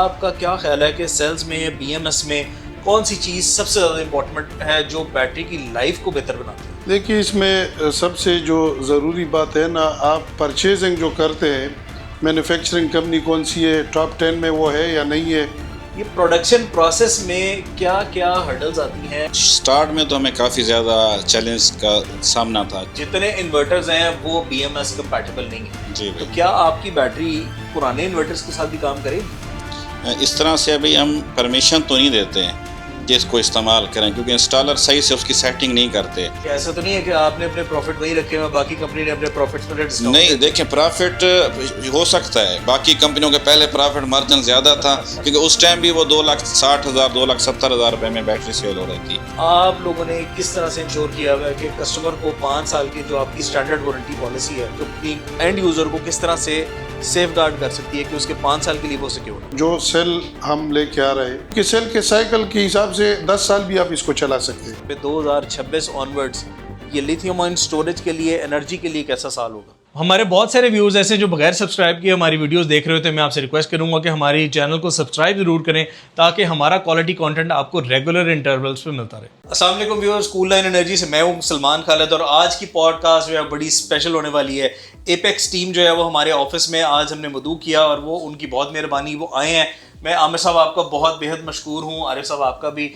آپ کا کیا خیال ہے کہ سیلز میں بی ایم ایس میں کون سی چیز سب سے زیادہ امپورٹنٹ ہے جو بیٹری کی لائف کو بہتر بناتی ہے؟ دیکھیے اس میں سب سے جو ضروری بات ہے نا، آپ پرچیزنگ جو کرتے ہیں مینوفیکچرنگ کمپنی کون سی ہے، ٹاپ 10 میں وہ ہے یا نہیں ہے. یہ پروڈکشن پروسیس میں کیا کیا ہرڈلز آتی ہیں؟ سٹارٹ میں تو ہمیں کافی زیادہ چیلنج کا سامنا تھا. جتنے انورٹرز ہیں وہ بی ایم ایس کمپیٹیبل نہیں ہیں. جی تو بھائی، کیا آپ کی بیٹری پرانے انورٹرز کے ساتھ بھی کام کرے گی؟ اس طرح سے ابھی ہم پرمیشن تو نہیں دیتے ہیں کہ اس کو استعمال کریں، کیونکہ انسٹالر صحیح سے اس کی سیٹنگ نہیں کرتے. ایسا تو نہیں ہے کہ آپ نے اپنے پروفٹ وہی رکھے ہوئے، باقی کمپنی نے اپنے پروفٹس میں ڈسکاؤنٹ؟ نہیں، دیکھیں پرافٹ ہو سکتا ہے، باقی کمپنیوں کے پہلے پرافٹ مارجن زیادہ تھا، کیونکہ اس ٹائم بھی وہ 2,60,000 2,70,000 روپے میں بیٹری سیل ہو رہی تھی. آپ لوگوں نے کس طرح سے انشور کیا ہوا ہے کہ کسٹمر کو 5 سال کی جو آپ کی اسٹینڈرڈ وارنٹی پالیسی ہے جو اپنی اینڈ یوزر کو کس طرح سے سیف گارڈ کر سکتی ہے کہ اس کے 5 سال کے لیے وہ سیکیور ہے؟ جو سیل ہم لے کے آ رہے ہیں کہ سیل کے سائیکل کے حساب سے 10 سال بھی آپ اس کو چلا سکتے ہیں. 2026 آنورڈز یہ لیتھیم آئن سٹوریج کے لیے، انرجی کے لیے کیسا سال ہوگا؟ ہمارے بہت سارے ویوز ایسے جو بغیر سبسکرائب کیے ہماری ویڈیوز دیکھ رہے ہوتے ہیں. میں آپ سے ریکویسٹ کروں گا کہ ہماری چینل کو سبسکرائب ضرور کریں تاکہ ہمارا کوالٹی کانٹینٹ آپ کو ریگولر انٹرولز پہ ملتا رہے. السلام علیکم ویورز، کول لائن انرجی سے میں ہوں سلمان خالد، اور آج کی پوڈ کاسٹ جو ہے بڑی اسپیشل ہونے والی ہے. ایپیکس ٹیم جو ہے وہ ہمارے آفس میں آج ہم نے مدعو کیا اور وہ ان کی بہت مہربانی، وہ آئے ہیں. میں عامر صاحب آپ کا بہت بےحد مشکور ہوں، عارف صاحب آپ کا بھی،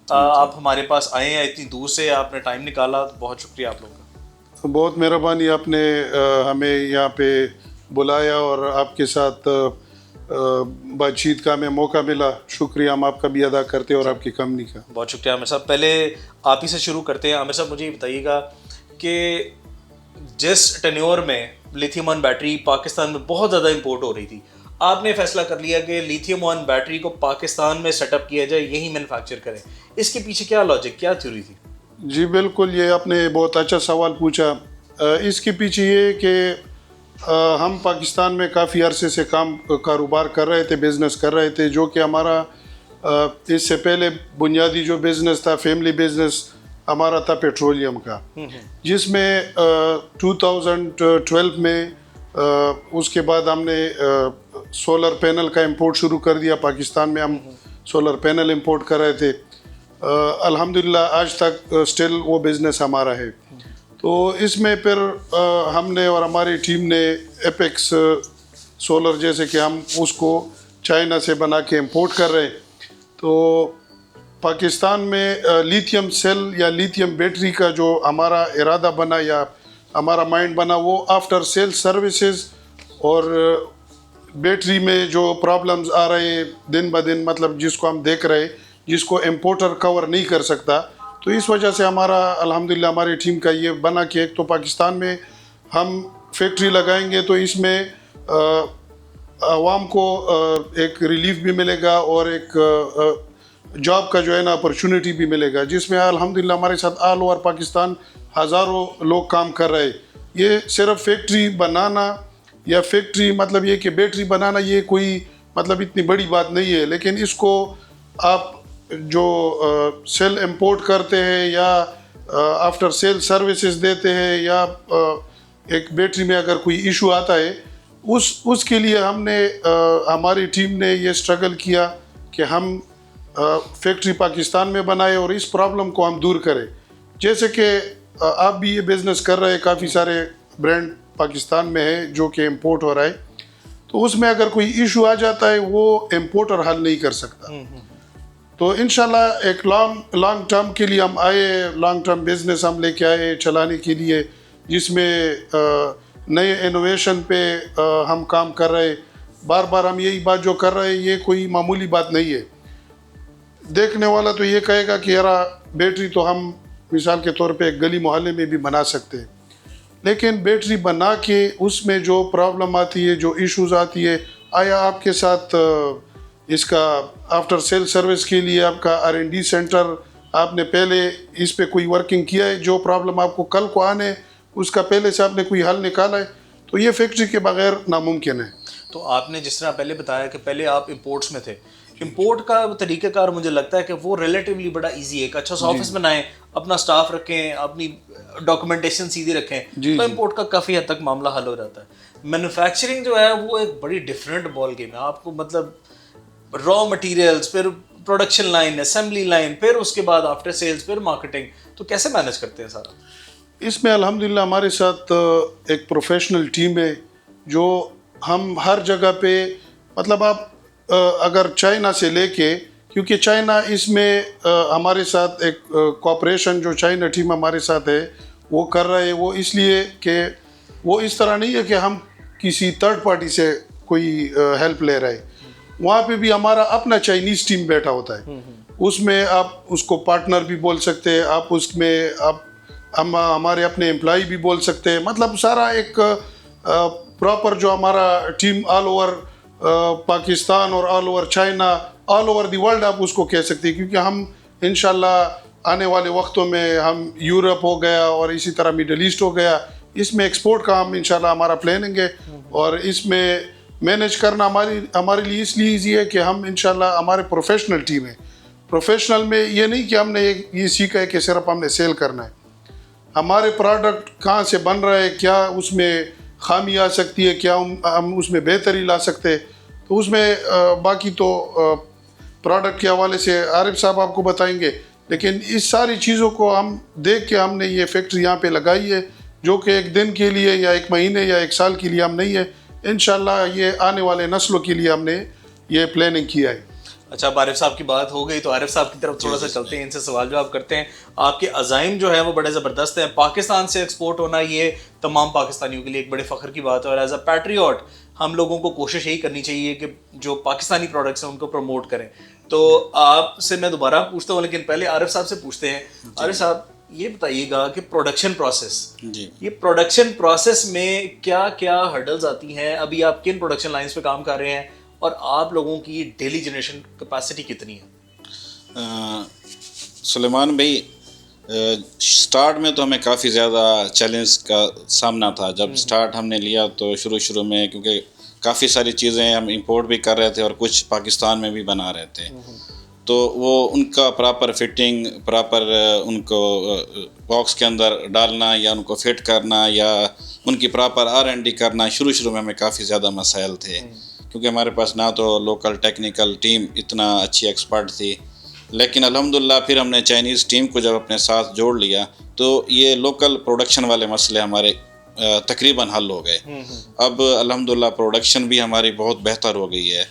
آپ ہمارے پاس آئے ہیں اتنی دور سے، آپ نے ٹائم نکالا، بہت شکریہ آپ لوگوں کا. بہت مہربانی، آپ نے ہمیں یہاں پہ بلایا اور آپ کے ساتھ بات چیت کا ہمیں موقع ملا. شکریہ ہم آپ کا بھی ادا کرتے ہیں اور آپ کی کمپنی کا. بہت شکریہ عامر صاحب. پہلے آپ ہی سے شروع کرتے ہیں. عامر صاحب مجھے یہ بتائیے گا کہ جس ٹینیور میں لیتھیم آئن بیٹری پاکستان میں بہت زیادہ امپورٹ ہو رہی تھی، آپ نے فیصلہ کر لیا کہ لیتھیم آئن بیٹری کو پاکستان میں سیٹ اپ کیا جائے، یہی مینوفیکچر کریں. اس کے پیچھے کیا لاجک، کیا تھیوری تھی؟ جی بالکل، یہ آپ نے بہت اچھا سوال پوچھا. اس کے پیچھے یہ کہ ہم پاکستان میں کافی عرصے سے کاروبار کر رہے تھے، بزنس کر رہے تھے، جو کہ ہمارا اس سے پہلے بنیادی جو بزنس تھا، فیملی بزنس ہمارا تھا پیٹرولیم کا، جس میں 2012 میں اس کے بعد ہم نے سولر پینل کا امپورٹ شروع کر دیا. پاکستان میں ہم سولر پینل امپورٹ کر رہے تھے. الحمدللہ آج تک سٹل وہ بزنس ہمارا ہے. تو اس میں پھر ہم نے اور ہماری ٹیم نے ایپیکس سولر، جیسے کہ ہم اس کو چائنا سے بنا کے امپورٹ کر رہے ہیں. تو پاکستان میں لیتھیم سیل یا لیتھیم بیٹری کا جو ہمارا ارادہ بنا یا ہمارا مائنڈ بنا، وہ آفٹر سیل سروسز اور بیٹری میں جو پرابلمز آ رہے ہیں دن بدن، مطلب جس کو ہم دیکھ رہے ہیں، جس کو امپورٹر کور نہیں کر سکتا، تو اس وجہ سے ہمارا الحمدللہ ہماری ٹیم کا یہ بنا کہ ایک تو پاکستان میں ہم فیکٹری لگائیں گے تو اس میں عوام کو ایک ریلیف بھی ملے گا اور ایک جاب کا جو ہے نا اپرچونٹی بھی ملے گا، جس میں الحمدللہ ہمارے ساتھ آل اوور پاکستان ہزاروں لوگ کام کر رہے. یہ صرف فیکٹری بنانا یا فیکٹری مطلب یہ کہ بیٹری بنانا یہ کوئی مطلب اتنی بڑی بات نہیں ہے، لیکن اس کو آپ جو سیل امپورٹ کرتے ہیں یا آفٹر سیل سروسز دیتے ہیں یا ایک بیٹری میں اگر کوئی ایشو آتا ہے، اس کے لیے ہم نے ہماری ٹیم نے یہ اسٹرگل کیا کہ ہم فیکٹری پاکستان میں بنائے اور اس پرابلم کو ہم دور کریں. جیسے کہ آپ بھی یہ بزنس کر رہے ہیں، کافی سارے برانڈ پاکستان میں ہے جو کہ امپورٹ ہو رہا ہے، تو اس میں اگر کوئی ایشو آ جاتا ہے وہ امپورٹر حل نہیں کر سکتا. تو انشاءاللہ ایک لانگ ٹرم کے لیے ہم آئے، لانگ ٹرم بزنس ہم لے کے آئے چلانے کے لیے، جس میں نئے انوویشن پہ ہم کام کر رہے. بار بار ہم یہی بات جو کر رہے ہیں یہ کوئی معمولی بات نہیں ہے. دیکھنے والا تو یہ کہے گا کہ یار بیٹری تو ہم مثال کے طور پہ ایک گلی محلے میں بھی بنا سکتے ہیں، لیکن بیٹری بنا کے اس میں جو پرابلم آتی ہے، جو ایشوز آتی ہے، آیا آپ کے ساتھ اس کا آفٹر سیل سروس کے لیے آپ کا R&D سینٹر، آپ نے پہلے اس پہ کوئی ورکنگ کیا ہے؟ جو پرابلم آپ کو کل کو آنے اس کا پہلے سے آپ نے کوئی حل نکالا ہے؟ تو یہ فیکٹری کے بغیر ناممکن ہے. تو آپ نے جس طرح پہلے بتایا کہ پہلے آپ امپورٹس میں تھے، امپورٹ کا طریقہ کار مجھے لگتا ہے کہ وہ ریلیٹیولی بڑا ایزی ہے. ایک اچھا سا آفس بنائیں، اپنا سٹاف رکھیں، اپنی ڈاکومنٹیشن سیدھی رکھیں، تو امپورٹ کا کافی حد تک معاملہ حل ہو جاتا ہے. مینوفیکچرنگ جو ہے وہ ایک بڑی ڈفرینٹ بال گیم ہے. آپ کو مطلب را مٹیریلز, پھر پروڈکشن لائن, اسمبلی لائن, پھر اس کے بعد آفٹر سیلز, پھر مارکیٹنگ, تو کیسے مینیج کرتے ہیں سارا؟ اس میں الحمدللہ ہمارے ساتھ ایک پروفیشنل ٹیم ہے جو ہم ہر جگہ پہ, مطلب آپ اگر چائنا سے لے کے, کیونکہ چائنا اس میں ہمارے ساتھ ایک کوآپریشن جو چائنا ٹیم ہمارے ساتھ ہے وہ کر رہا ہے, وہ اس لیے کہ وہ اس طرح نہیں ہے کہ ہم کسی تھرڈ پارٹی سے کوئی ہیلپ لے رہے. وہاں پہ بھی ہمارا اپنا چائنیز ٹیم بیٹھا ہوتا ہے, اس میں آپ اس کو پارٹنر بھی بول سکتے ہیں, آپ اس میں ہم ہمارے اپنے امپلائی بھی بول سکتے ہیں. مطلب سارا ایک پراپر جو ہمارا ٹیم آل اوور پاکستان اور all over China, all over the world آپ اس کو کہہ سکتے ہیں, کیونکہ ہم انشاءاللہ آنے والے وقتوں میں ہم یورپ ہو گیا اور اسی طرح مڈل ایسٹ ہو گیا, اس میں ایکسپورٹ کا ہم انشاءاللہ ہمارا پلاننگ ہے, اور اس میں مینیج کرنا ہمارے لیے اس لیے ایزی ہے کہ ہم انشاءاللہ ہمارے پروفیشنل ٹیم ہے. پروفیشنل میں یہ نہیں کہ ہم نے یہ سیکھا ہے کہ صرف ہم نے سیل کرنا ہے, ہمارے پروڈکٹ کہاں سے بن رہا ہے, کیا اس میں خامی آ سکتی ہے, کیا ہم اس میں بہتری لا سکتے, تو اس میں باقی تو پروڈکٹ کے حوالے سے عارف صاحب آپ کو بتائیں گے. لیکن اس ساری چیزوں کو ہم دیکھ کے ہم نے یہ فیکٹری یہاں پہ لگائی ہے, جو کہ ایک دن کے لیے یا ایک مہینے یا ایک سال کے لیے ہم نہیں ہے, انشاءاللہ یہ آنے والے نسلوں کے لیے ہم نے یہ پلاننگ کیا ہے. اچھا, اب عارف صاحب کی بات ہو گئی تو عارف صاحب کی طرف تھوڑا سا چلتے ہیں, ان سے سوال جواب کرتے ہیں. آپ کے عزائم جو ہے وہ بڑے زبردست ہیں, پاکستان سے ایکسپورٹ ہونا یہ تمام پاکستانیوں کے لیے ایک بڑے فخر کی بات ہے, اور ایز اے پیٹریوٹ ہم لوگوں کو کوشش یہی کرنی چاہیے کہ جو پاکستانی پروڈکٹس ہیں ان کو پروموٹ کریں. تو آپ سے میں دوبارہ پوچھتا ہوں, لیکن پہلے عارف صاحب سے پوچھتے ہیں. عارف صاحب یہ بتائیے گا کہ پروڈکشن پروسیس, یہ پروڈکشن پروسیس میں کیا کیا ہرڈلز آتی ہیں, ابھی آپ کن پروڈکشن لائنز پہ کام کر رہے ہیں, اور آپ لوگوں کی ڈیلی جنریشن کیپیسٹی کتنی ہے؟ سلیمان بھائی, سٹارٹ میں تو ہمیں کافی زیادہ چیلنج کا سامنا تھا. جب سٹارٹ ہم نے لیا تو شروع میں کیونکہ کافی ساری چیزیں ہم امپورٹ بھی کر رہے تھے اور کچھ پاکستان میں بھی بنا رہے تھے, تو وہ ان کا پراپر فٹنگ, پراپر ان کو باکس کے اندر ڈالنا یا ان کو فٹ کرنا یا ان کی پراپر R&D کرنا, شروع میں ہمیں کافی زیادہ مسائل تھے, کیونکہ ہمارے پاس نہ تو لوکل ٹیکنیکل ٹیم اتنا اچھی ایکسپرٹ تھی. لیکن الحمدللہ پھر ہم نے چائنیز ٹیم کو جب اپنے ساتھ جوڑ لیا تو یہ لوکل پروڈکشن والے مسئلے ہمارے تقریباً حل ہو گئے. اب الحمدللہ پروڈکشن بھی ہماری بہت بہتر ہو گئی ہے.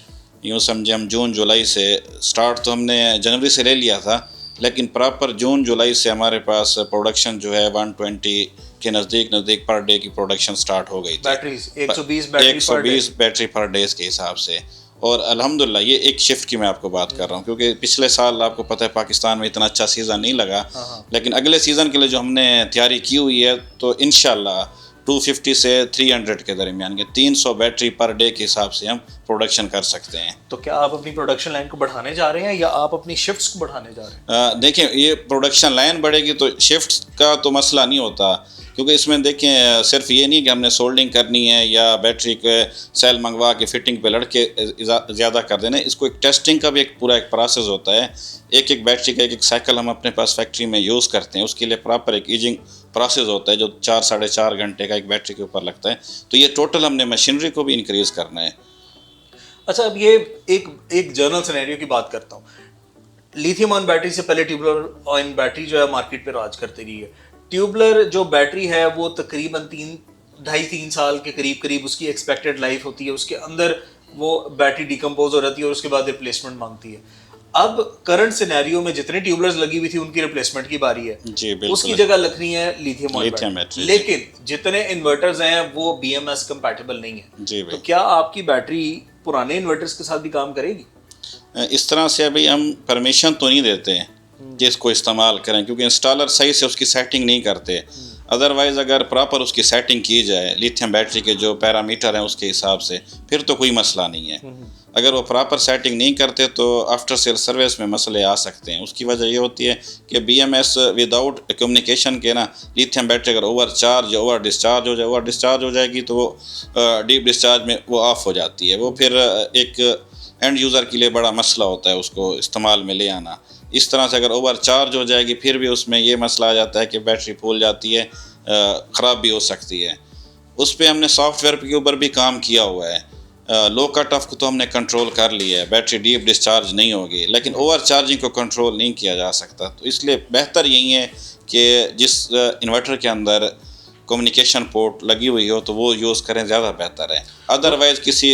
یوں سمجھے ہم جون جولائی سے سٹارٹ تو ہم نے جنوری سے لے لیا تھا, لیکن پراپر جون جولائی سے ہمارے پاس پروڈکشن جو ہے 120 کے نزدیک پر ڈے کی پروڈکشن سٹارٹ ہو گئی تھی, بیٹریز 120 بیٹری پر ڈیز کے حساب سے. اور الحمدللہ یہ ایک شفٹ کی میں آپ کو بات کر رہا ہوں, کیونکہ پچھلے سال آپ کو پتہ ہے پاکستان میں اتنا اچھا سیزن نہیں لگا, لیکن اگلے سیزن کے لیے جو ہم نے تیاری کی ہوئی ہے تو انشاءاللہ 250 سے 300 کے درمیان کے 300 بیٹری پر ڈے کے حساب سے ہم پروڈکشن کر سکتے ہیں. تو کیا آپ اپنی پروڈکشن لائن کو بڑھانے جا رہے ہیں یا آپ اپنی شفٹس کو بڑھانے جا رہے ہیں؟ دیکھیں, یہ پروڈکشن لائن بڑھے گی تو شفٹس کا تو مسئلہ نہیں ہوتا, کیونکہ اس میں دیکھیں صرف یہ نہیں کہ ہم نے سولڈنگ کرنی ہے یا بیٹری کے سیل منگوا کے فٹنگ پہ لڑکے زیادہ کر دینا. اس کو ایک ٹیسٹنگ کا بھی ایک پورا ایک پروسیس ہوتا ہے. ایک بیٹری کا ایک سائیکل ہم اپنے پاس فیکٹری میں یوز کرتے ہیں, اس کے لیے پراپر ایک ایجنگ پروسیس ہوتا ہے جو 4-4.5 گھنٹے کا ایک بیٹری کے اوپر لگتا ہے. تو یہ ٹوٹل ہم نے مشینری کو بھی انکریز کرنا ہے. اچھا, اب یہ ایک جنرل سینیریو کی بات کرتا ہوں. لیتھیم آئن بیٹری سے پہلے ٹیوبلر آئن بیٹری جو ہے مارکیٹ پہ راج کرتی رہی ہے. ٹیوبلر جو بیٹری ہے وہ تقریباً 2.5-3 سال کے قریب اس کی ایکسپیکٹڈ لائف ہوتی ہے, اس کے اندر وہ بیٹری ڈیکمپوز ہو جاتی ہے اور اس کے بعد ریپلیسمنٹ مانگتی ہے. اب کرنٹ سینیریو میں جتنے ٹیوبلرز لگی ہوئی تھی ان کی ریپلیسمنٹ کی باری ہے, اس کی جگہ لکھنی ہے لیتھیم آئن بیٹری, لیکن جتنے انورٹرز ہیں وہ BMS کمپیٹیبل نہیں ہیں. تو کیا آپ کی بیٹری پرانے انورٹرز کے ساتھ بھی کام کرے گی؟ اس طرح سے ابھی ہم پرمیشن تو نہیں دیتے ہیں کہ اس کو استعمال کریں, کیونکہ انسٹالر صحیح سے اس کی سیٹنگ نہیں کرتے. ادروائز اگر پراپر اس کی سیٹنگ کی جائے لیتھیم بیٹری کے جو پیرامیٹر ہیں اس کے حساب سے, پھر تو کوئی مسئلہ نہیں ہے. اگر وہ پراپر سیٹنگ نہیں کرتے تو آفٹر سیل سروس میں مسئلے آ سکتے ہیں. اس کی وجہ یہ ہوتی ہے کہ BMS وداؤٹ کمیونیکیشن کے نا لیتھیم بیٹری اگر اوور چارج یا اوور ڈسچارج ہو جائے گی تو وہ ڈیپ ڈسچارج میں وہ آف ہو جاتی ہے. وہ پھر ایک اینڈ یوزر کے لیے بڑا مسئلہ ہوتا ہے اس کو استعمال میں لے آنا. اس طرح سے اگر اوور چارج ہو جائے گی پھر بھی اس میں یہ مسئلہ آ جاتا ہے کہ بیٹری پھول جاتی ہے, خراب بھی ہو سکتی ہے. اس پہ ہم نے سافٹ ویئر کے اوپر بھی کام کیا ہوا ہے. لو کٹ آف کو تو ہم نے کنٹرول کر لیا ہے, بیٹری ڈیپ ڈسچارج نہیں ہوگی, لیکن اوور چارجنگ کو کنٹرول نہیں کیا جا سکتا. تو اس لیے بہتر یہی ہے کہ جس انورٹر کے اندر کمیونیکیشن پورٹ لگی ہوئی ہو تو وہ یوز کریں, زیادہ بہتر ہے. ادروائز کسی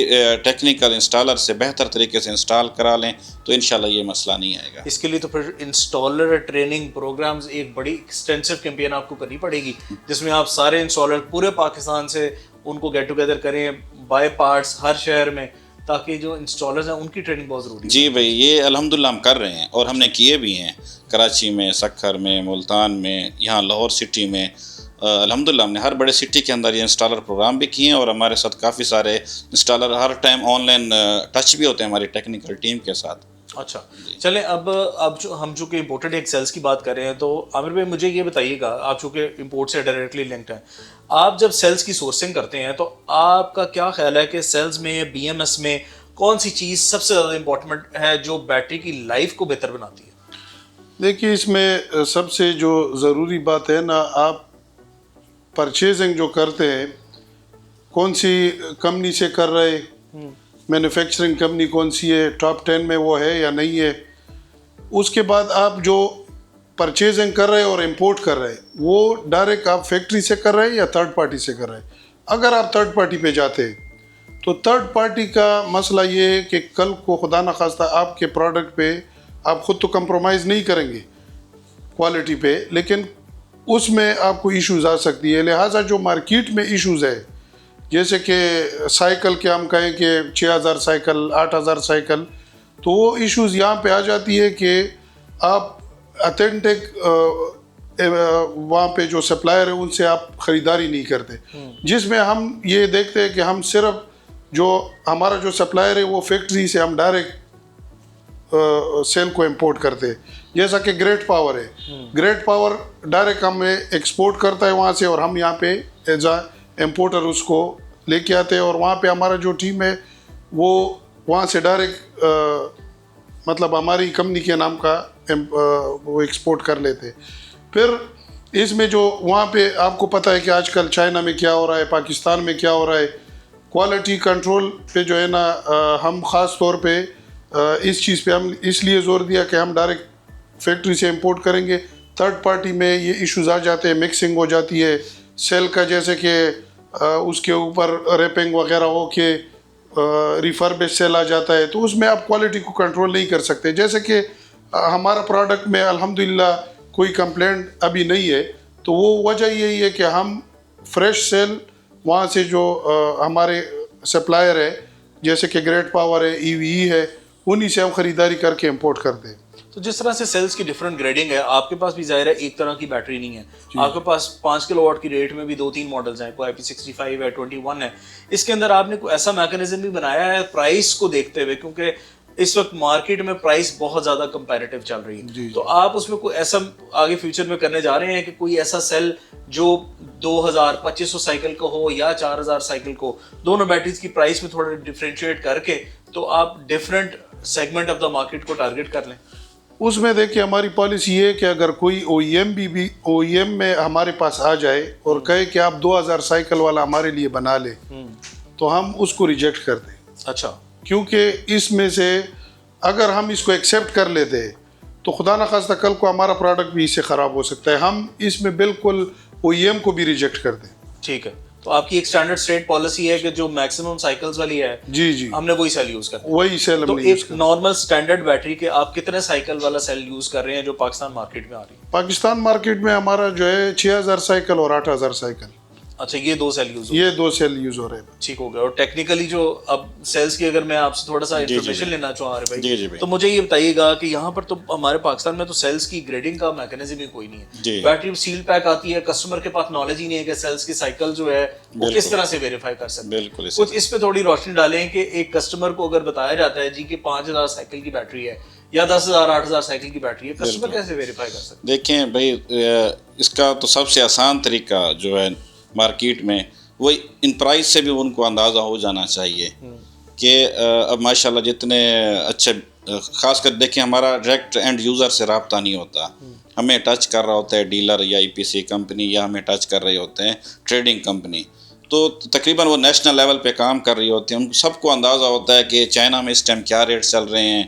ٹیکنیکل انسٹالر سے بہتر طریقے سے انسٹال کرا لیں تو انشاءاللہ یہ مسئلہ نہیں آئے گا. اس کے لیے تو پھر انسٹالر ٹریننگ پروگرامز ایک بڑی ایکسٹینسو کیمپین آپ کو کرنی پڑے گی, جس میں آپ سارے انسٹالر پورے پاکستان سے ان کو گیٹ ٹوگیدر کریں بائی پارٹس ہر شہر میں, تاکہ جو انسٹالرز ہیں ان کی ٹریننگ بہت ضروری ہے. جی بھائی, یہ الحمدللہ ہم کر رہے ہیں اور ہم نے کیے بھی ہیں, کراچی میں, سکھر میں, ملتان میں, یہاں لاہور سٹی میں. الحمدللہ ہم نے ہر بڑے سٹی کے اندر یہ انسٹالر پروگرام بھی کیے ہیں, اور ہمارے ساتھ کافی سارے installer Hare time on line touch بھی ہوتے ہیں ہماری ٹیکنیکل ٹیم کے ساتھ. اچھا چلیں, اب جو ہم چونکہ امپورٹڈ ایک سیلس کی بات کر رہے ہیں, تو عامر بھائی مجھے یہ بتائیے گا, آپ چونکہ امپورٹ سے ڈائریکٹلی لنکڈ ہیں, آپ جب سیلس کی سورسنگ کرتے ہیں تو آپ کا کیا خیال ہے کہ سیلس میں, بی ایم ایس میں کون سی چیز سب سے زیادہ امپورٹنٹ ہے جو بیٹری کی لائف کو بہتر بناتی ہے؟ دیکھیے, اس میں سب سے جو ضروری بات ہے نا, آپ پرچیزنگ جو کرتے ہیں کون سی کمپنی سے کر رہے, مینوفیکچرنگ کمپنی کون سی ہے, ٹاپ 10 میں وہ ہے یا نہیں ہے. اس کے بعد آپ جو پرچیزنگ کر رہے اور امپورٹ کر رہے وہ ڈائریکٹ آپ فیکٹری سے کر رہے یا تھرڈ پارٹی سے کر رہے. اگر آپ تھرڈ پارٹی پہ جاتے ہیں تو تھرڈ پارٹی کا مسئلہ یہ ہے کہ کل کو خدا نخواستہ آپ کے پروڈکٹ پہ آپ خود تو کمپرومائز نہیں کریں گے کوالٹی پہ, لیکن اس میں آپ کو ایشوز آ سکتی ہے. لہٰذا جو مارکیٹ میں ایشوز ہے, جیسے کہ سائیکل کے ہم کہیں کہ 6000 سائیکل, 8000 سائیکل, تو وہ ایشوز یہاں پہ آ جاتی ہے کہ آپ اتھینٹک وہاں پہ جو سپلائر ہے ان سے آپ خریداری نہیں کرتے, جس میں ہم یہ دیکھتے ہیں کہ ہم صرف جو ہمارا جو سپلائر ہے وہ فیکٹری سے ہم ڈائریکٹ سیل کو امپورٹ کرتے ہیں. جیسا کہ گریٹ پاور ہے, گریٹ پاور ڈائریکٹ ہمیں ایکسپورٹ کرتا ہے وہاں سے, اور ہم یہاں پہ ایز اے امپورٹر اس کو لے کے آتے ہیں, اور وہاں پہ ہمارا جو ٹیم ہے وہ وہاں سے ڈائریکٹ مطلب ہماری کمپنی کے نام کا وہ ایکسپورٹ کر لیتے. پھر اس میں جو وہاں پہ آپ کو پتہ ہے کہ آج کل چائنا میں کیا ہو رہا ہے, پاکستان میں کیا ہو رہا ہے, کوالٹی کنٹرول پہ جو ہے نا ہم خاص طور پہ اس چیز پہ ہم اس لیے زور دیا کہ ہم ڈائریکٹ فیکٹری سے امپورٹ کریں گے. تھرڈ پارٹی میں یہ ایشوز آ جاتے ہیں, مکسنگ ہو جاتی ہے سیل کا, جیسے کہ اس کے اوپر ریپنگ وغیرہ ہو کے ریفربش سیل آ جاتا ہے, تو اس میں آپ کوالٹی کو کنٹرول نہیں کر سکتے. جیسے کہ ہمارا پروڈکٹ میں الحمدللہ کوئی کمپلینٹ ابھی نہیں ہے, تو وہ وجہ یہی ہے کہ ہم فریش سیل وہاں سے جو ہمارے سپلائر ہے جیسے کہ گریٹ پاور ہے, ای وی ای ہے, انہی سے ہم خریداری کر کے امپورٹ کرتے ہیں. تو جس طرح سے سیلز کی ڈفرنٹ گریڈنگ ہے, آپ کے پاس بھی ظاہر ہے ایک طرح کی بیٹری نہیں ہے, آپ کے پاس 5 کلو واٹ کی ریٹ میں بھی 2-3 ماڈلز ہیں, کوئی IP65 ہے, 21 ہے. اس کے اندر آپ نے کوئی ایسا میکانزم بھی بنایا ہے پرائس کو دیکھتے ہوئے, کیونکہ اس وقت مارکیٹ میں پرائس بہت زیادہ کمپیریٹیو چل رہی ہے, تو آپ اس میں کوئی ایسا آگے فیوچر میں کرنے جا رہے ہیں کہ کوئی ایسا سیل جو 2500 سائیکل کو ہو یا 4000 سائیکل کو, دونوں بیٹریز کی پرائس میں تھوڑا ڈفرینشیٹ کر کے تو آپ different segment of the market کو ٹارگیٹ کر لیں؟ اس میں دیکھیں ہماری پالیسی یہ ہے کہ اگر کوئی او ای ایم میں ہمارے پاس آ جائے اور کہے کہ آپ 2000 سائیکل والا ہمارے لیے بنا لے, تو ہم اس کو ریجیکٹ کر دیں. اچھا, کیونکہ اس میں سے اگر ہم اس کو ایکسیپٹ کر لیتے تو خدا نخواستہ کل کو ہمارا پروڈکٹ بھی اس سے خراب ہو سکتا ہے. ہم اس میں بالکل او ای ایم کو بھی ریجیکٹ کر دیں. ٹھیک ہے, تو آپ کی ایک اسٹینڈرڈ اسٹیٹ پالیسی ہے کہ جو میکسیمم سائیکلز والی ہے جی ہم نے وہی سیل یوز کرنا ہے. وہی سیل. تو ایک نارمل اسٹینڈرڈ بیٹری کے آپ کتنے سائیکل والا سیل یوز کر رہے ہیں جو پاکستان مارکیٹ میں آ رہی ہے؟ پاکستان مارکیٹ میں ہمارا جو ہے 6000 سائیکل اور 8000 سائیکل. اچھا, یہ 2 سیل یوز یہ 2 سیل یوز ہو رہے ہیں. ٹھیک ہو گیا. اور ٹیکنیکلی جو اب سیلز کی اگر میں آپ سے تھوڑا سا انفارمیشن لینا چاہوں رہے بھائی, تو مجھے یہ بتائیے گا کہ یہاں پر تو ہمارے پاکستان میں تو سیلز کی گریڈنگ کا میکانزم ہی کوئی نہیں ہے. بیٹری سیل پیک آتی ہے, کسٹمر کے پاس نالج ہی نہیں ہے کہ سیلز کی سائیکل جو ہے وہ کس طرح سے ویریفائی کر سکتے ہیں. کچھ اس پہ تھوڑی روشنی ڈالیں کہ ایک کسٹمر کو اگر بتایا جاتا ہے جی کہ 5000 سائیکل کی بیٹری ہے یا 10000 8000 سائیکل کی بیٹری ہے, کسٹمر کیسے ویریفائی کر سکتے ہیں؟ دیکھیں بھائی, اس کا تو سب سے آسان طریقہ جو ہے مارکیٹ میں وہ ان پرائز سے بھی ان کو اندازہ ہو جانا چاہیے کہ اب ماشاءاللہ جتنے اچھے, خاص کر دیکھیں ہمارا ڈائریکٹ اینڈ یوزر سے رابطہ نہیں ہوتا, ہمیں ٹچ کر رہا ہوتا ہے ڈیلر یا ای پی سی کمپنی, یا ہمیں ٹچ کر رہے ہوتے ہیں ٹریڈنگ کمپنی. تو تقریباً وہ نیشنل لیول پہ کام کر رہی ہوتی ہیں. ان سب کو اندازہ ہوتا ہے کہ چائنا میں اس ٹائم کیا ریٹ چل رہے ہیں,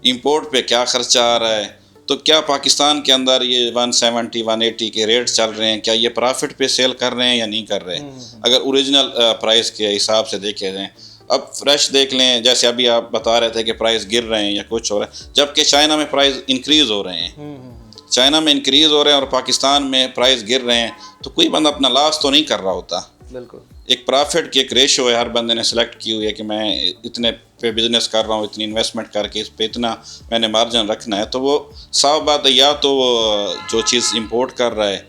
امپورٹ پہ کیا خرچہ آ رہا ہے, تو کیا پاکستان کے اندر یہ 170 180 کے ریٹ چل رہے ہیں, کیا یہ پرافٹ پہ سیل کر رہے ہیں یا نہیں کر رہے ہیں, اگر اوریجنل پرائس کے حساب سے دیکھے جائیں. اب فریش دیکھ لیں, جیسے ابھی آپ بتا رہے تھے کہ پرائس گر رہے ہیں یا کچھ ہو رہا ہے, جبکہ چائنا میں پرائس انکریز ہو رہے ہیں. چائنا میں انکریز ہو رہے ہیں اور پاکستان میں پرائس گر رہے ہیں, تو کوئی بندہ اپنا لاس تو نہیں کر رہا ہوتا. بالکل ایک پرافٹ کی ایک ریشو ہے, ہر بندے نے سلیکٹ کی ہوئی ہے کہ میں اتنے پہ بزنس کر رہا ہوں, اتنی انویسٹمنٹ کر کے اس پہ اتنا میں نے مارجن رکھنا ہے. تو وہ صاف بات ہے, یا تو وہ جو چیز امپورٹ کر رہا ہے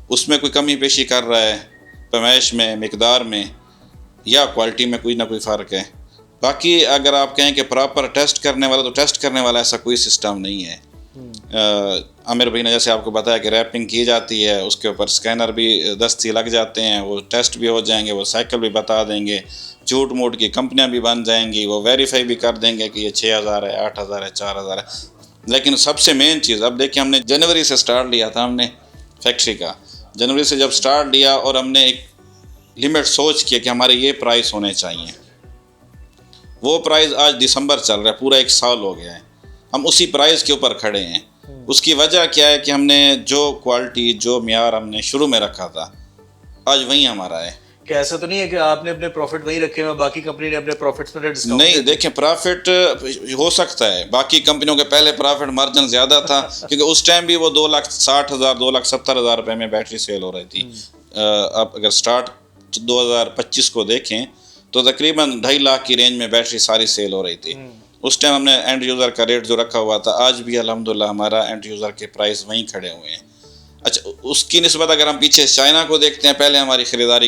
اس میں کوئی کمی پیشی کر رہا ہے, پیمائش میں, مقدار میں, یا کوالٹی میں کوئی نہ کوئی فرق ہے. باقی اگر آپ کہیں کہ پراپر ٹیسٹ کرنے والا, تو ٹیسٹ کرنے والا ایسا کوئی سسٹم نہیں ہے. عامر بھائی نے جیسے آپ کو بتایا کہ ریپنگ کی جاتی ہے, اس کے اوپر اسکینر بھی دستی لگ جاتے ہیں, وہ ٹیسٹ بھی ہو جائیں گے, وہ سائیکل بھی بتا دیں گے, جھوٹ موٹ کی کمپنیاں بھی بن جائیں گی, وہ ویریفائی بھی کر دیں گے کہ یہ 6000 ہے, 8000 ہے, 4000 ہے. لیکن سب سے مین چیز, اب دیکھیں ہم نے جنوری سے سٹارٹ لیا تھا, ہم نے فیکٹری کا جنوری سے جب سٹارٹ لیا, اور ہم نے ایک لمٹ سوچ کیا کہ ہمارے یہ پرائس ہونے چاہیے. وہ پرائز آج دسمبر چل رہا ہے, پورا 1 سال ہو گیا ہے, ہم اسی پرائز کے اوپر کھڑے ہیں. اس کی وجہ کیا ہے کہ ہم نے جو کوالٹی, جو معیار ہم نے شروع میں رکھا تھا, آج وہی ہمارا ہے. کہ ایسا تو نہیں ہے کہ آپ نے اپنے پروفٹ وہیں رکھے ہوئے, باقی کمپنی نے اپنے پروفٹس میں ڈسکاؤنٹ؟ نہیں, دیکھیں پرافٹ ہو سکتا ہے, باقی کمپنیوں کے پہلے پرافٹ مارجن زیادہ تھا, کیونکہ اس ٹائم بھی وہ 2,60,000 2,70,000 روپے میں بیٹری سیل ہو رہی تھی. اب اگر سٹارٹ 2025 کو دیکھیں تو تقریباً 2.5 لاکھ کی رینج میں بیٹری ساری سیل ہو رہی تھی. اس ٹائم ہم نے اینڈ یوزر کا ریٹ جو رکھا ہوا تھا, آج بھی الحمدللہ ہمارا اینڈ یوزر کے پرائس وہیں کھڑے ہوئے ہیں. اچھا, اس کی نسبت اگر ہم پیچھے چائنا کو دیکھتے ہیں, پہلے ہماری خریداری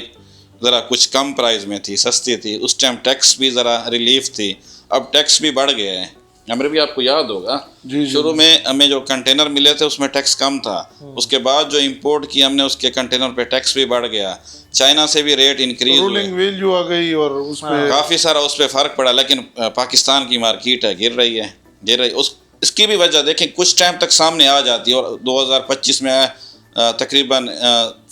ذرا کچھ کم پرائز میں تھی, سستی تھی, اس ٹائم ٹیکس بھی ذرا ریلیف تھی, اب ٹیکس بھی بڑھ گیا ہے. ہمیں بھی آپ کو یاد ہوگا شروع میں ہمیں جو کنٹینر ملے تھے اس میں ٹیکس کم تھا, اس کے بعد جو امپورٹ کی ہم نے اس کے کنٹینر پہ ٹیکس بھی بڑھ گیا, چائنا سے بھی ریٹ انکریز ہوئے, رولنگ ویلیو آ گئی اور اس پہ کافی سارا اس پہ فرق پڑا. لیکن پاکستان کی مارکیٹ ہے, گر رہی ہے. اس کی بھی وجہ دیکھیں کچھ ٹائم تک سامنے آ جاتی ہے, اور 2025 میں تقریباً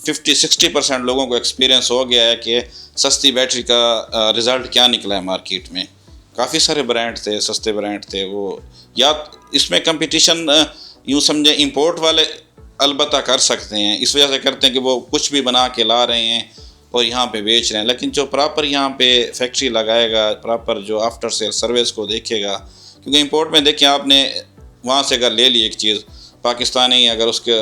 50-60% لوگوں کو ایکسپیرینس ہو گیا ہے کہ سستی بیٹری کا رزلٹ کیا نکلا ہے مارکیٹ میں. کافی سارے برانڈ تھے, سستے برانڈ تھے وہ, یا اس میں کمپٹیشن یوں سمجھیں امپورٹ والے البتہ کر سکتے ہیں, اس وجہ سے کرتے ہیں کہ وہ کچھ بھی بنا کے لا رہے ہیں اور یہاں پہ بیچ رہے ہیں. لیکن جو پراپر یہاں پہ فیکٹری لگائے گا, پراپر جو آفٹر سیل سروس کو دیکھے گا, کیونکہ امپورٹ میں دیکھیں آپ نے وہاں سے اگر لے لی ایک چیز پاکستانی, اگر اس کے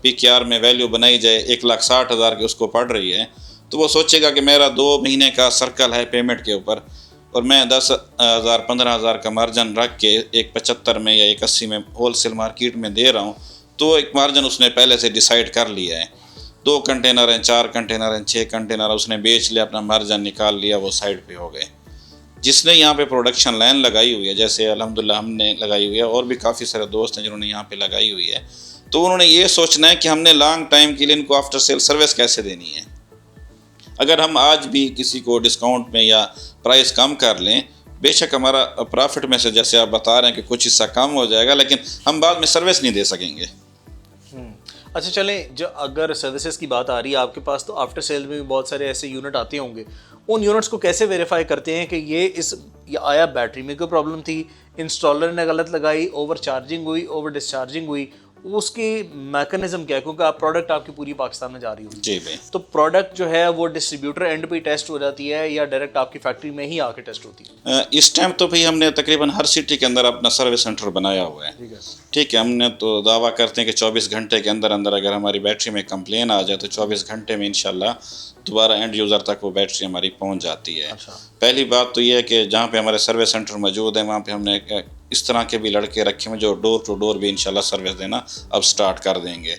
PKR میں ویلیو بنائی جائے 1,60,000 کی اس کو پڑ رہی ہے, تو وہ سوچے گا کہ میرا 2 مہینے کا سرکل ہے پیمنٹ کے اوپر, اور میں 10,000 15,000 کا مارجن رکھ کے 1,75 میں یا 1,80 میں ہول سیل مارکیٹ میں دے رہا ہوں, تو ایک مارجن اس نے پہلے سے ڈیسائیڈ کر لیا ہے. 2 کنٹینر ہیں, 4 کنٹینر ہیں, 6 کنٹینر اس نے بیچ لیا, اپنا مارجن نکال لیا, وہ سائڈ پہ ہو گئے. جس نے یہاں پہ پروڈکشن لائن لگائی ہوئی ہے, جیسے الحمدللہ ہم نے لگائی ہوئی ہے, اور بھی کافی سارے دوست ہیں جنہوں نے یہاں پہ لگائی ہوئی ہے, تو انہوں نے یہ سوچنا ہے کہ ہم نے لانگ ٹائم کے لیے ان کو آفٹر سیل سروس کیسے دینی ہے. اگر ہم آج بھی کسی کو ڈسکاؤنٹ میں یا پرائز کم کر لیں, بے شک ہمارا پرافٹ میں سے جیسے آپ بتا رہے ہیں کہ کچھ حصہ کم ہو جائے گا, لیکن ہم بعد میں سروس نہیں دے سکیں گے. اچھا چلیں, جو اگر سروسز کی بات آ رہی ہے آپ کے پاس, تو آفٹر سیل میں بھی بہت سارے ایسے یونٹ آتے ہوں گے, ان یونٹس کو کیسے ویریفائی کرتے ہیں کہ یہ آیا بیٹری میں کوئی پرابلم تھی, انسٹالر نے غلط لگائی, اوور چارجنگ ہوئی, اوور ڈسچارجنگ ہوئی, اس کی میکانزم کیا ہے؟ کیونکہ آپ پروڈکٹ آپ کی پوری پاکستان میں جا رہی ہوگی. جی بھائی, تو پروڈکٹ جو ہے وہ ڈسٹریبیوٹر اینڈ پہ ٹیسٹ ہو جاتی ہے یا ڈائریکٹ آپ کی فیکٹری میں ہی آ کے ٹیسٹ ہوتی ہے؟ اس ٹائم تو بھائی ہم نے تقریباً ہر سٹی کے اندر اپنا سروس سینٹر بنایا ہوا ہے. ٹھیک ہے, ہم نے تو دعویٰ کرتے ہیں کہ 24 گھنٹے کے اندر اگر ہماری بیٹری میں کمپلین آ جائے تو 24 گھنٹے میں انشاءاللہ دوبارہ اینڈ یوزر تک وہ بیٹری ہماری پہنچ جاتی ہے. پہلی بات تو یہ ہے کہ جہاں پہ ہمارے سروس سینٹر موجود ہیں وہاں پہ ہم نے اس طرح کے بھی لڑکے رکھے ہیں جو ڈور ٹو ڈور بھی انشاءاللہ سروس دینا اب سٹارٹ کر دیں گے.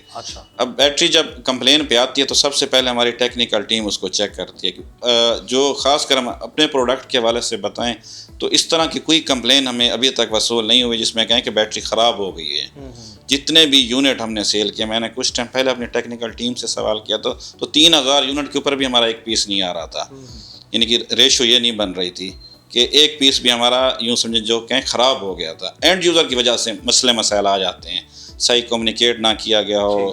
اب بیٹری جب کمپلین پہ آتی ہے تو سب سے پہلے ہماری ٹیکنیکل ٹیم اس کو چیک کرتی ہے. جو خاص کر ہم اپنے پروڈکٹ کے حوالے سے بتائیں تو اس طرح کی کوئی کمپلین ہمیں ابھی تک وصول نہیں ہوئی جس میں کہیں کہ بیٹری خراب ہو گئی ہے. جتنے بھی یونٹ ہم نے سیل کیے, میں نے کچھ ٹائم پہلے اپنی ٹیکنیکل ٹیم سے سوال کیا تو 3,000 یونٹ کے اوپر بھی ہمارا ایک پیس نہیں آ رہا تھا. یعنی کہ ریشو یہ نہیں بن رہی تھی کہ ایک پیس بھی ہمارا یوں سمجھیں جو کہیں خراب ہو گیا تھا. اینڈ یوزر کی وجہ سے مسائل آ جاتے ہیں, صحیح کمیونیکیٹ نہ کیا گیا ہو,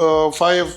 5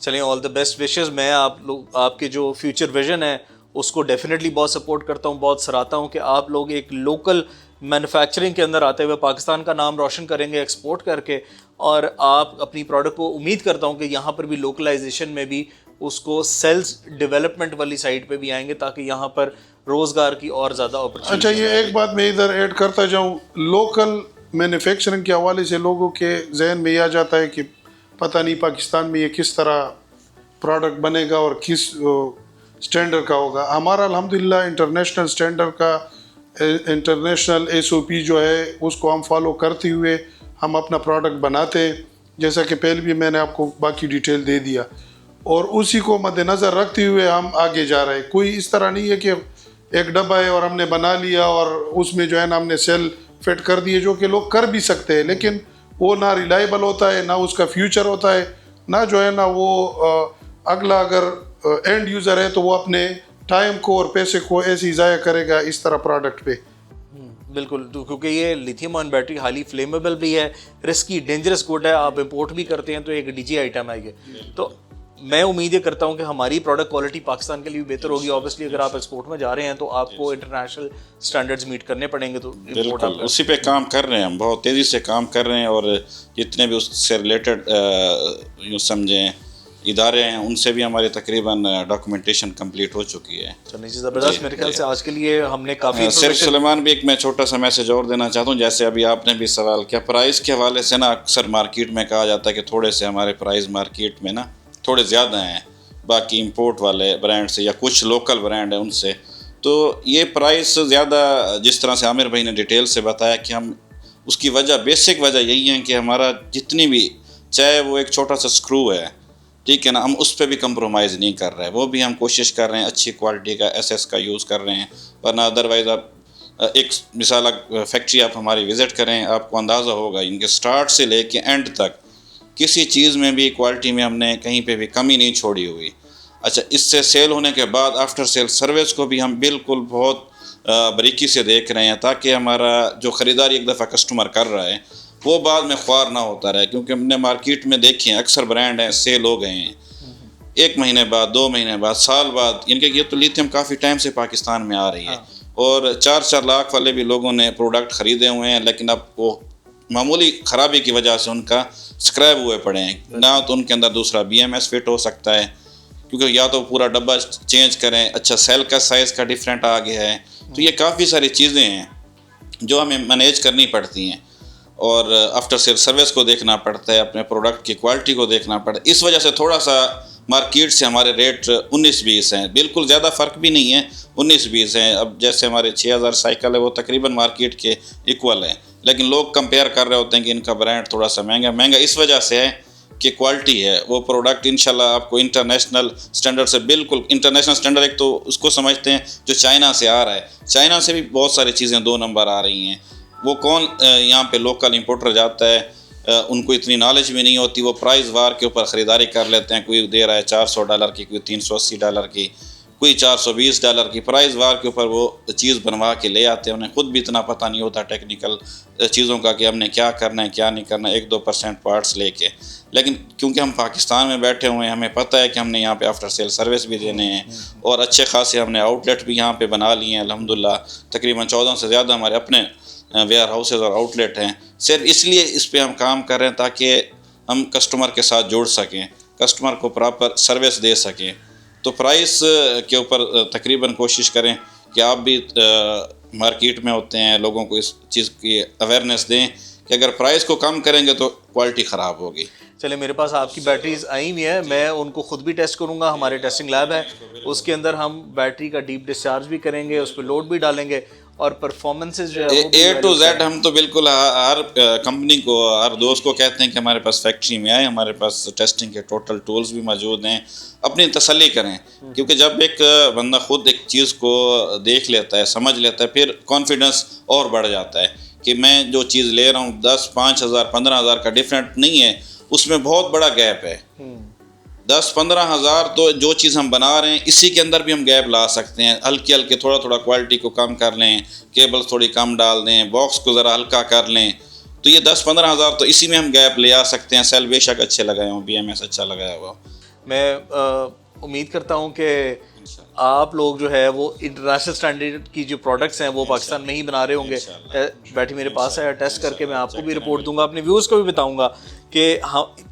چلیں آل دا بیسٹ وشز. میں آپ کے جو فیوچر ویژن ہے اس کو ڈیفینیٹلی بہت سپورٹ کرتا ہوں, بہت سراہتا ہوں کہ آپ لوگ ایک لوکل مینوفیکچرنگ کے اندر آتے ہوئے پاکستان کا نام روشن کریں گے ایکسپورٹ کر کے, اور آپ اپنی پروڈکٹ کو امید کرتا ہوں کہ یہاں پر بھی لوکلائزیشن میں بھی اس کو سیلز ڈیولپمنٹ والی سائڈ پہ بھی آئیں گے تاکہ یہاں پر روزگار کی اور زیادہ اپرچونیٹی. اچھا, یہ ایک بات میں ادھر ایڈ کرتا جاؤں, لوکل مینوفیکچرنگ کے حوالے سے لوگوں کے ذہن میں یہ آ جاتا ہے کہ پتہ نہیں پاکستان میں یہ کس طرح پروڈکٹ بنے گا اور کس سٹینڈرڈ کا ہوگا. ہمارا الحمدللہ انٹرنیشنل سٹینڈرڈ کا انٹرنیشنل SOP جو ہے اس کو ہم فالو کرتے ہوئے ہم اپنا پروڈکٹ بناتے ہیں, جیسا کہ پہلے بھی میں نے آپ کو باقی ڈیٹیل دے دیا, اور اسی کو مد نظر رکھتے ہوئے ہم آگے جا رہے ہیں. کوئی اس طرح نہیں ہے کہ ایک ڈبہ ہے اور ہم نے بنا لیا اور اس میں جو ہے نا ہم نے سیل فٹ کر دیے, جو کہ لوگ کر بھی سکتے ہیں, لیکن وہ نہ ریلائبل ہوتا ہے, نہ اس کا فیوچر ہوتا ہے, نہ جو ہے نا وہ اگلا اگر اینڈ یوزر ہے تو وہ اپنے ٹائم کو اور پیسے کو ایسے ہی ضائع کرے گا اس طرح پروڈکٹ پہ. بالکل, کیونکہ یہ لیتھیم آئن بیٹری ہائی فلیمیبل بھی ہے, رسکی ڈینجرس گڈ ہے, آپ امپورٹ بھی کرتے ہیں تو ایک DG آئٹم ہے یہ. تو میں امید یہ کرتا ہوں کہ ہماری پروڈکٹ کوالٹی پاکستان کے لیے بہتر ہوگی. اوبیسلی اگر آپ ایکسپورٹ میں جا رہے ہیں تو آپ کو انٹرنیشنل سٹینڈرڈز میٹ کرنے پڑیں گے, تو بالکل اسی پہ کام کر رہے ہیں ہم, بہت تیزی سے کام کر رہے ہیں, اور جتنے بھی اس سے ریلیٹڈ یوں سمجھیں ادارے ہیں ان سے بھی ہماری تقریباً ڈاکومنٹیشن کمپلیٹ ہو چکی ہے. چلیے زبردست, میرے خیال سے آج کے لیے ہم نے کافی. صرف سلیمان بھی ایک میں چھوٹا سا میسج اور دینا چاہتا ہوں, جیسے ابھی آپ نے بھی سوال کیا پرائز کے حوالے سے نا, اکثر مارکیٹ میں کہا جاتا ہے کہ تھوڑے سے ہمارے پرائز مارکیٹ میں نا تھوڑے زیادہ ہیں باقی امپورٹ والے برانڈ سے یا کچھ لوکل برانڈ ہیں ان سے. تو یہ پرائز زیادہ جس طرح سے عامر بھائی نے ڈیٹیل سے بتایا کہ ہم اس کی وجہ بیسک وجہ یہی ہے کہ ہمارا جتنی بھی چاہے وہ ایک چھوٹا سا اسکرو ہے, ٹھیک ہے نا, ہم اس پہ بھی کمپرومائز نہیں کر رہے, وہ بھی ہم کوشش کر رہے ہیں اچھی کوالٹی کا SS کا یوز کر رہے ہیں. ورنہ ادروائز آپ ایک مثال فیکٹری آپ ہماری وزٹ کریں, آپ کو اندازہ ہوگا ان کے سٹارٹ سے لے کے اینڈ تک کسی چیز میں بھی کوالٹی میں ہم نے کہیں پہ بھی کمی نہیں چھوڑی ہوئی. اچھا, اس سے سیل ہونے کے بعد آفٹر سیل سروس کو بھی ہم بالکل بہت باریکی سے دیکھ رہے ہیں تاکہ ہمارا جو خریداری ایک دفعہ کسٹمر کر رہا ہے وہ بعد میں خوار نہ ہوتا رہے. کیونکہ ہم نے مارکیٹ میں دیکھے ہیں اکثر برانڈ ہیں سیل ہو گئے ہیں 1 مہینے بعد, 2 مہینے بعد, سال بعد. ان کے یہ تو لیتھیم کافی ٹائم سے پاکستان میں آ رہی ہے, اور 4-4 لاکھ والے بھی لوگوں نے پروڈکٹ خریدے ہوئے ہیں, لیکن اب وہ معمولی خرابی کی وجہ سے ان کا اسکریپ ہوئے پڑے ہیں. نہ تو ان کے اندر دوسرا BMS فٹ ہو سکتا ہے, کیونکہ یا تو پورا ڈبہ چینج کریں, اچھا سیل کا سائز کا ڈیفرنٹ آ گیا ہے. تو یہ کافی ساری چیزیں ہیں جو ہمیں مینیج کرنی پڑتی ہیں, اور آفٹر سیل سروس کو دیکھنا پڑتا ہے, اپنے پروڈکٹ کی کوالٹی کو دیکھنا پڑتا ہے. اس وجہ سے تھوڑا سا مارکیٹ سے ہمارے ریٹ 19-20 ہیں, بالکل زیادہ فرق بھی نہیں ہے, 19-20 ہیں. اب جیسے ہمارے 6000 سائیکل ہے وہ تقریباً مارکیٹ کے ایکول ہے, لیکن لوگ کمپیئر کر رہے ہوتے ہیں کہ ان کا برانڈ تھوڑا سا مہنگا اس وجہ سے ہے کہ کوالٹی ہے. وہ پروڈکٹ انشاءاللہ آپ کو انٹرنیشنل سٹینڈرڈ سے بالکل, انٹرنیشنل سٹینڈرڈ ایک تو اس کو سمجھتے ہیں جو چائنا سے آ رہا ہے, چائنا سے بھی بہت ساری چیزیں 2 نمبر آ رہی ہیں. وہ کون یہاں پہ لوکل امپورٹر جاتا ہے, ان کو اتنی نالج بھی نہیں ہوتی, وہ پرائز وار کے اوپر خریداری کر لیتے ہیں. کوئی دے رہا ہے $400 کی, کوئی $380 کی, کوئی $420 کی. پرائز وار کے اوپر وہ چیز بنوا کے لے آتے ہیں, انہیں خود بھی اتنا پتہ نہیں ہوتا ٹیکنیکل چیزوں کا کہ ہم نے کیا کرنا ہے کیا نہیں کرنا, 1-2% پارٹس لے کے. لیکن کیونکہ ہم پاکستان میں بیٹھے ہوئے ہیں, ہمیں پتہ ہے کہ ہم نے یہاں پہ آفٹر سیل سروس بھی دینے ہیں, اور اچھے خاصے ہم نے آؤٹ لیٹ بھی یہاں پہ بنا لیے ہیں الحمدللہ. تقریباً 14 سے زیادہ ہمارے اپنے ویئر ہاؤسز اور آؤٹ لیٹ ہیں. صرف اس لیے اس پہ ہم کام کر رہے ہیں تاکہ ہم کسٹمر کے ساتھ جوڑ سکیں, کسٹمر کو پراپر سروس دے سکیں. تو پرائس کے اوپر تقریباً کوشش کریں کہ آپ بھی مارکیٹ میں ہوتے ہیں, لوگوں کو اس چیز کی اویئرنیس دیں کہ اگر پرائس کو کم کریں گے تو کوالٹی خراب ہوگی. چلے, میرے پاس آپ کی بیٹریز آئی ہوئی ہیں, میں ان کو خود بھی ٹیسٹ کروں گا. ہمارے ٹیسٹنگ لیب ہے, اس کے اندر ہم بیٹری کا ڈیپ ڈسچارج بھی کریں گے, اس پہ لوڈ بھی ڈالیں گے, اور پرفارمنسز جو ہے A to Z. ہم تو بالکل ہر کمپنی کو, ہر دوست کو کہتے ہیں کہ ہمارے پاس فیکٹری میں آئے, ہمارے پاس ٹیسٹنگ کے ٹوٹل ٹولز بھی موجود ہیں, اپنی تسلی کریں. کیونکہ جب ایک بندہ خود ایک چیز کو دیکھ لیتا ہے, سمجھ لیتا ہے, پھر کانفیڈنس اور بڑھ جاتا ہے کہ میں جو چیز لے رہا ہوں 10,000 5,000 15,000 کا ڈفرینٹ نہیں ہے, اس میں بہت بڑا گیپ ہے. 10-15 ہزار تو جو چیز ہم بنا رہے ہیں اسی کے اندر بھی ہم گیپ لا سکتے ہیں. ہلکے تھوڑا کوالٹی کو کم کر لیں, کیبلز تھوڑی کم ڈال دیں, باکس کو ذرا ہلکا کر لیں, تو یہ 10-15 ہزار تو اسی میں ہم گیپ لے آ سکتے ہیں. سیل بے شک اچھے لگائے ہوں, BMS اچھا لگایا ہوا. میں امید کرتا ہوں کہ آپ لوگ جو ہے وہ انٹرنیشنل اسٹینڈرڈ کی جو پروڈکٹس ہیں وہ پاکستان میں ہی بنا رہے ہوں گے. بیٹھی میرے پاس ہے, ٹیسٹ کر کے میں آپ کو بھی رپورٹ دوں گا, اپنے ویورز کو بھی بتاؤں گا کہ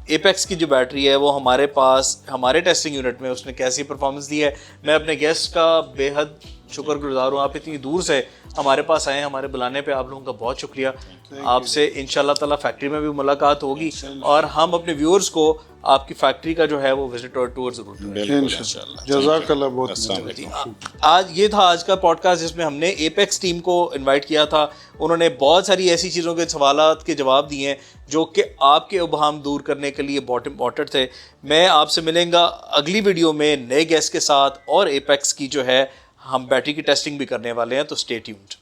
ایپیکس کی جو بیٹری ہے وہ ہمارے پاس ہمارے ٹیسٹنگ یونٹ میں اس نے کیسی پرفارمنس دی ہے. میں اپنے گیسٹ کا بے حد شکر گزار ہوں, آپ اتنی دور سے ہمارے پاس آئے, ہمارے بلانے پہ آپ لوگوں کا بہت شکریہ. آپ سے انشاءاللہ تعالیٰ فیکٹری میں بھی ملاقات ہوگی اور ہم اپنے ویورز کو آپ کی فیکٹری کا جو ہے وہ وزٹ اور ٹور ضرور دیں. جزاک اللہ بہت. آج یہ تھا آج کا پوڈ کاسٹ جس میں ہم نے ایپیکس ٹیم کو انوائٹ کیا تھا. انہوں نے بہت ساری ایسی چیزوں کے سوالات کے جواب دیے ہیں جو کہ آپ کے ابہام دور کرنے کے لیے بہت امپورٹنٹ تھے. میں آپ سے ملیں گا اگلی ویڈیو میں نئے گیسٹ کے ساتھ, اور ایپیکس کی جو ہے ہم بیٹری کی ٹیسٹنگ بھی کرنے والے ہیں, تو اسٹے ٹیونڈ.